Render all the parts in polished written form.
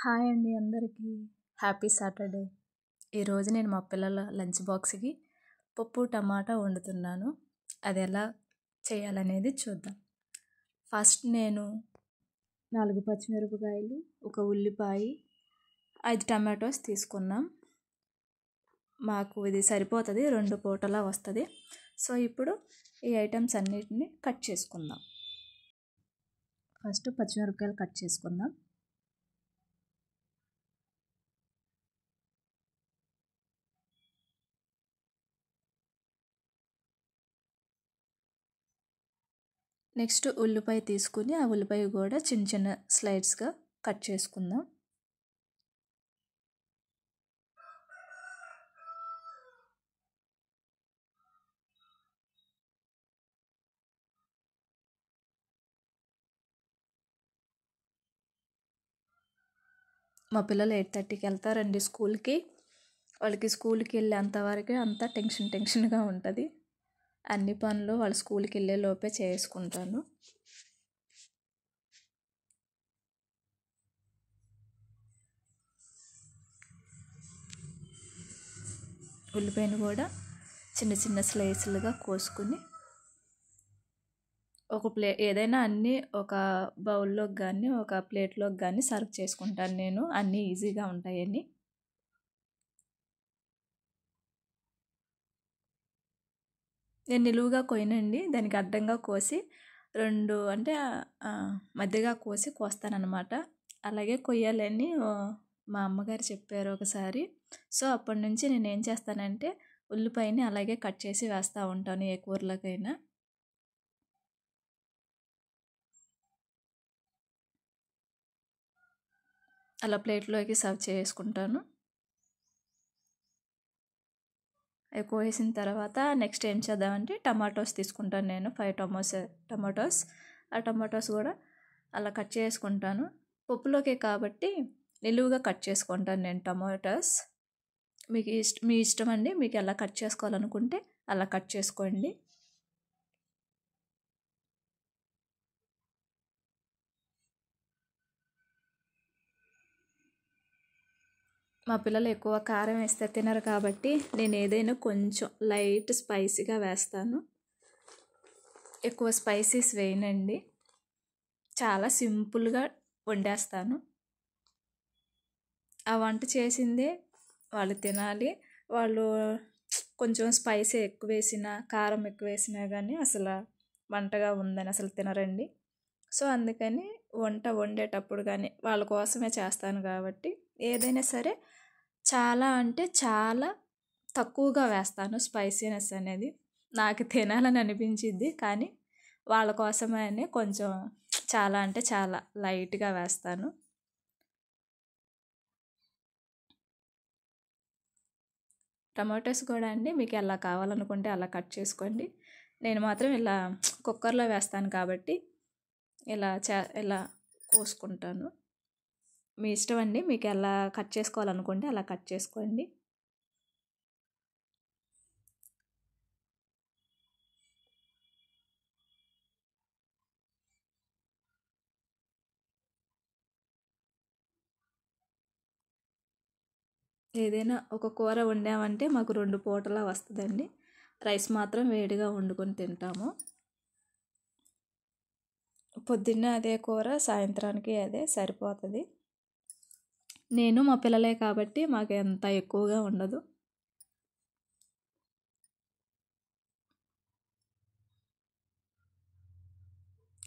Hi అండి అందరికీ. Happy Saturday. ఈరోజు నేను మా పిల్లల లంచ్ బాక్స్కి పప్పు టమాటా వండుతున్నాను. అది ఎలా చేయాలనేది చూద్దాం. ఫస్ట్ నేను 4 పచ్చిమిరపకాయలు, ఒక ఉల్లిపాయ, 5 టమాటోస్ తీసుకున్నాం. మాకు ఇది సరిపోతుంది, 2 పూటలా వస్తుంది. సో ఇప్పుడు ఈ ఐటమ్స్ అన్నిటిని కట్ చేసుకుందాం. ఫస్ట్ పచ్చిమిరపకాయలు కట్ చేసుకుందాం. నెక్స్ట్ ఉల్లిపాయ తీసుకుని ఆ ఉల్లిపాయ కూడా చిన్న చిన్న స్లైడ్స్గా కట్ చేసుకుందాం. మా పిల్లలు 8:30కి వెళ్తారండి స్కూల్కి. వాళ్ళకి స్కూల్కి వెళ్ళేంతవరకే అంతా టెన్షన్గా ఉంటుంది. అన్ని పనులు వాళ్ళు స్కూల్కి వెళ్ళే లోపే చేసుకుంటాను. ఉల్లిపాయను కూడా చిన్న చిన్న స్లైస్లుగా కోసుకుని ఏదైనా అన్నీ ఒక బౌల్లోకి కానీ ఒక ప్లేట్లోకి కానీ సర్వ్ చేసుకుంటాను నేను. అన్నీ ఈజీగా ఉంటాయని. నేను నిలువుగా కొయ్యనండి, దానికి అడ్డంగా కోసి 2 అంటే మధ్యగా కోస్తానన్నమాట. అలాగే కొయ్యాలని మా అమ్మగారు చెప్పారు ఒకసారి. సో అప్పటి నుంచి నేను ఏం చేస్తానంటే ఉల్లిపాయని అలాగే కట్ చేసి వేస్తూ ఉంటాను ఏ కూరలకైనా. అలా ప్లేట్లోకి సర్వ్ చేసుకుంటాను. ఎక్కువ వేసిన తర్వాత నెక్స్ట్ ఏం చేద్దామంటే టమాటోస్ తీసుకుంటాను నేను. 5 టమాటోస్. ఆ టమాటోస్ కూడా అలా కట్ చేసుకుంటాను. పప్పులోకే కాబట్టి నిలువుగా కట్ చేసుకుంటాను నేను టమాటోస్. మీ ఇష్టం అండి, మీకు ఎలా కట్ చేసుకోవాలనుకుంటే అలా కట్ చేసుకోండి. మా పిల్లలు ఎక్కువ కారం వేస్తే తినరు కాబట్టి నేను ఏదైనా కొంచెం లైట్ స్పైసీగా వేస్తాను. ఎక్కువ స్పైసీస్ వేయనండి, చాలా సింపుల్గా వండేస్తాను. ఆ వంట చేసిందే వాళ్ళు తినాలి. వాళ్ళు కొంచెం స్పైసీ ఎక్కువ వేసినా కారం ఎక్కువ వేసినా కానీ అసలు వంటగా ఉందని అసలు తినరండి. సో అందుకని వంట వండేటప్పుడు కానీ వాళ్ళ కోసమే చేస్తాను కాబట్టి ఏదైనా సరే చాలా అంటే చాలా తక్కువగా వేస్తాను స్పైసీనెస్ అనేది. నాకు తినాలని అనిపించింది కానీ వాళ్ళ కోసమే అని కొంచెం చాలా అంటే చాలా లైట్గా వేస్తాను. టమాటోస్ కూడా అండి మీకు ఎలా కావాలనుకుంటే అలా కట్ చేసుకోండి. నేను మాత్రం ఇలా కుక్కర్లో వేస్తాను కాబట్టి ఇలా కోసుకుంటాను. మీ ఇష్టం అండి, మీకు ఎలా కట్ చేసుకోవాలనుకుంటే అలా కట్ చేసుకోండి. ఏదైనా ఒక కూర వండామంటే మాకు 2 పూటలా వస్తుందండి. రైస్ మాత్రం వేడిగా వండుకొని తింటాము. పొద్దున్న అదే కూర, సాయంత్రానికి అదే సరిపోతుంది. నేను మా పిల్లలే కాబట్టి మాకు ఎంత ఎక్కువగా ఉండదు.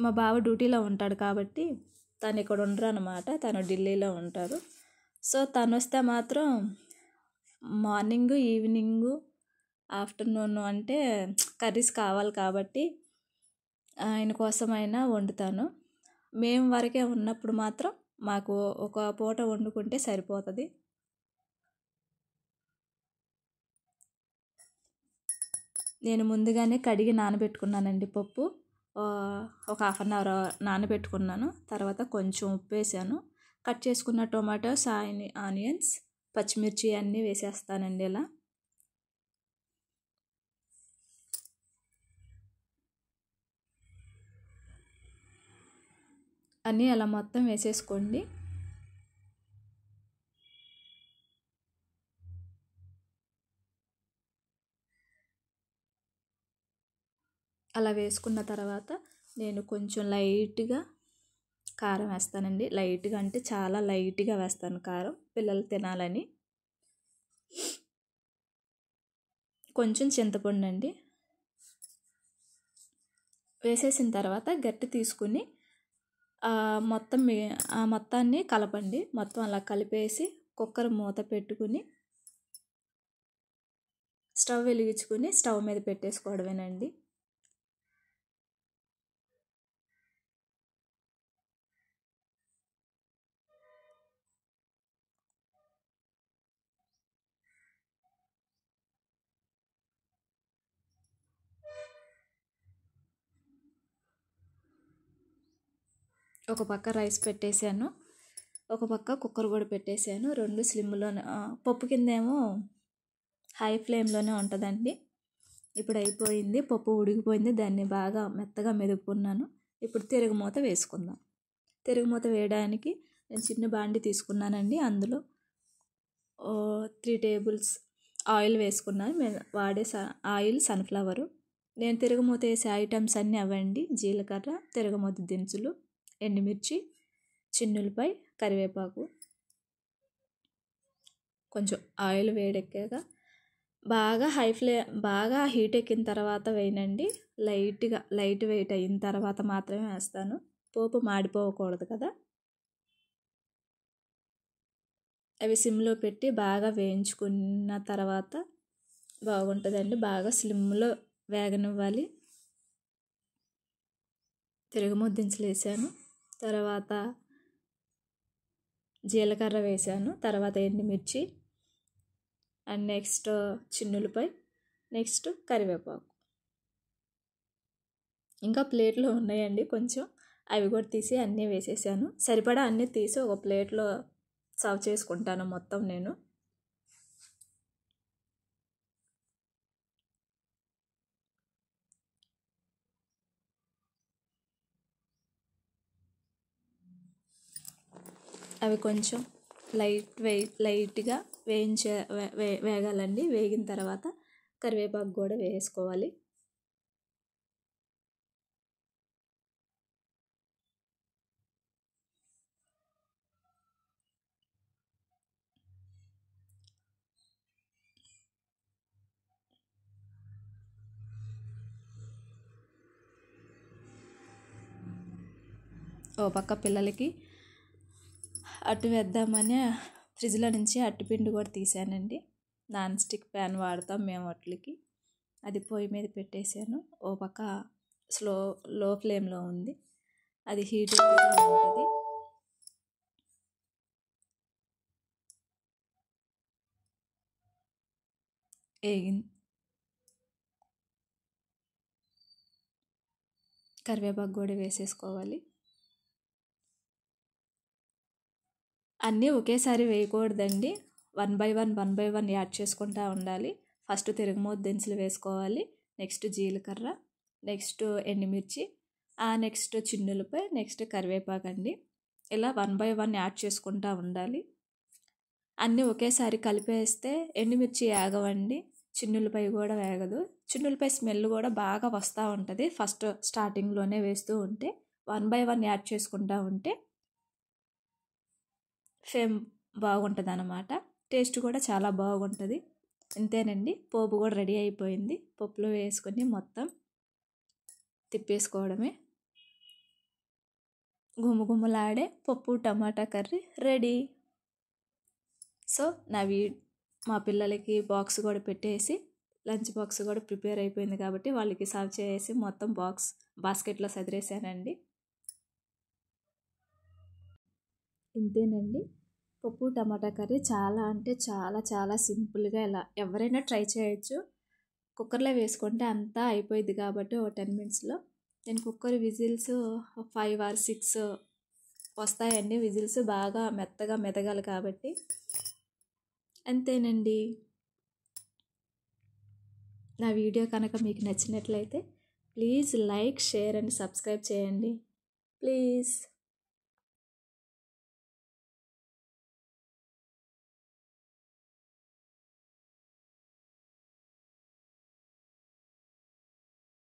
మా బావ డ్యూటీలో ఉంటాడు కాబట్టి తను ఇక్కడ ఉండరు అనమాట, తను ఢిల్లీలో ఉంటారు. సో తను వస్తే మాత్రం మార్నింగ్, ఈవినింగు, ఆఫ్టర్నూన్ అంటే కర్రీస్ కావాలి కాబట్టి ఆయన కోసమైనా వండుతాను. మేము వరకే ఉన్నప్పుడు మాత్రం మాకు ఒక పూట వండుకుంటే సరిపోతుంది. నేను ముందుగానే కడిగి నానబెట్టుకున్నానండి పప్పు. ఒక 1/2 అవర్ నానబెట్టుకున్నాను. తర్వాత కొంచెం ఉప్పు వేసాను. కట్ చేసుకున్న టొమాటోస్, ఆనియన్స్, పచ్చిమిర్చి అన్నీ వేసేస్తానండి. ఇలా అన్నీ అలా మొత్తం వేసేసుకోండి. అలా వేసుకున్న తర్వాత నేను కొంచెం లైట్గా కారం వేస్తానండి. లైట్గా అంటే చాలా లైట్గా వేస్తాను కారం, పిల్లలు తినాలని. కొంచెం చింతపండు అండి వేసేసిన తర్వాత గట్టి తీసుకుని మొత్తాన్ని కలపండి. మొత్తం అలా కలిపేసి కుక్కర్ మూత పెట్టుకుని స్టవ్ వెలిగించుకుని స్టవ్ మీద పెట్టేసుకోవడమేనండి. ఒక పక్క రైస్ పెట్టేశాను, ఒక పక్క కుక్కర్ కూడా పెట్టేశాను. రెండు స్లిమ్లోనే, పప్పు కిందేమో హై ఫ్లేమ్లోనే ఉంటుందండి. ఇప్పుడు అయిపోయింది, పప్పు ఉడికిపోయింది. దాన్ని బాగా మెత్తగా మెదుపుకున్నాను. ఇప్పుడు తిరుగుమూత వేసుకుందాం. తిరుగుమూత వేయడానికి నేను చిన్న బాండి తీసుకున్నానండి. అందులో 3 టేబుల్స్ ఆయిల్ వేసుకున్నాను. నేను వాడే ఆయిల్ సన్ఫ్లవరు. నేను తిరుగుమూత వేసే ఐటమ్స్ అన్నీ అవ్వండి: జీలకర్ర, తిరుగుమూత దినుసులు, ఎండుమిర్చి, చిన్నులపై, కరివేపాకు. కొంచెం ఆయిల్ వేడెక్కాక బాగా హీట్ ఎక్కిన తర్వాత వేయనండి. లైట్ వెయిట్ అయిన తర్వాత మాత్రమే వేస్తాను. పోపు మాడిపోకూడదు కదా. అవి సిమ్లో పెట్టి బాగా వేయించుకున్న తర్వాత బాగుంటుందండి. బాగా స్లిమ్లో వేగనివ్వాలి. తిరుగుమూత దినుసులు వేసాను, తర్వాత జీలకర్ర వేసాను, తర్వాత ఎండుమిర్చి, అండ్ నెక్స్ట్ చిన్నులపై, నెక్స్ట్ కరివేపాకు. ఇంకా ప్లేట్లో ఉన్నాయండి కొంచెం, అవి కూడా తీసి అన్నీ వేసేసాను. సరిపడా అన్నీ తీసి ఒక ప్లేట్లో సర్వ్ చేసుకుంటాను మొత్తం నేను. అవి కొంచెం లైట్గా వేగాలండి. వేగిన తర్వాత కరివేపాకు కూడా వేసుకోవాలి. ఓ పక్క పిల్లలకి అట్టు వేద్దామని ఫ్రిడ్జ్లో నుంచి అట్టుపిండి కూడా తీసానండి. నాన్ స్టిక్ ప్యాన్ వాడతాం మేము అట్లకి. అది పొయ్యి మీద పెట్టేశాను. ఓ పక్క లో ఫ్లేమ్లో ఉంది, అది హీట్ ఉంటుంది. కరివేపాకు కూడా వేసేసుకోవాలి. అన్నీ ఒకేసారి వేయకూడదండి. 1 బై 1 యాడ్ చేసుకుంటూ ఉండాలి. ఫస్ట్ తిరుగుమూత దినుసులు వేసుకోవాలి, నెక్స్ట్ జీలకర్ర, నెక్స్ట్ ఎండుమిర్చి, నెక్స్ట్ చిన్నులపై, నెక్స్ట్ కరివేపాకు అండి. ఇలా 1 బై 1 యాడ్ చేసుకుంటూ ఉండాలి. అన్నీ ఒకేసారి కలిపేస్తే ఎండుమిర్చి వేగవండి, చిన్నులపై కూడా వేగదు. చిన్నులపై స్మెల్ కూడా బాగా వస్తూ ఉంటుంది ఫస్ట్ స్టార్టింగ్లోనే వేస్తూ ఉంటే. 1 బై 1 యాడ్ చేసుకుంటూ ఉంటే ఫేమ్ బాగుంటుంది అన్నమాట. టేస్ట్ కూడా చాలా బాగుంటుంది. అంతేనండి, పోపు కూడా రెడీ అయిపోయింది. పప్పులో వేసుకొని మొత్తం తిప్పేసుకోవడమే. గుమగుమలాడే పప్పు టమాటా కర్రీ రెడీ. సో మా పిల్లలకి బాక్స్ కూడా పెట్టేసి, లంచ్ బాక్స్ కూడా ప్రిపేర్ అయిపోయింది కాబట్టి వాళ్ళకి సర్వ్ చేసి మొత్తం బాస్కెట్లో సదిరేసానండి. ఇంతేనండి, పప్పు టమాటా కర్రీ చాలా అంటే చాలా చాలా సింపుల్గా ఇలా ఎవరైనా ట్రై చేయొచ్చు. కుక్కర్లో వేసుకుంటే అంతా అయిపోయింది కాబట్టి 10 మినిట్స్లో. నేను కుక్కర్ విజిల్స్ 5 or 6 వస్తాయండి. విజిల్స్ బాగా మెత్తగా మెదగాలి కాబట్టి. అంతేనండి. నా వీడియో కనుక మీకు నచ్చినట్లయితే please like, share and subscribe చేయండి ప్లీజ్.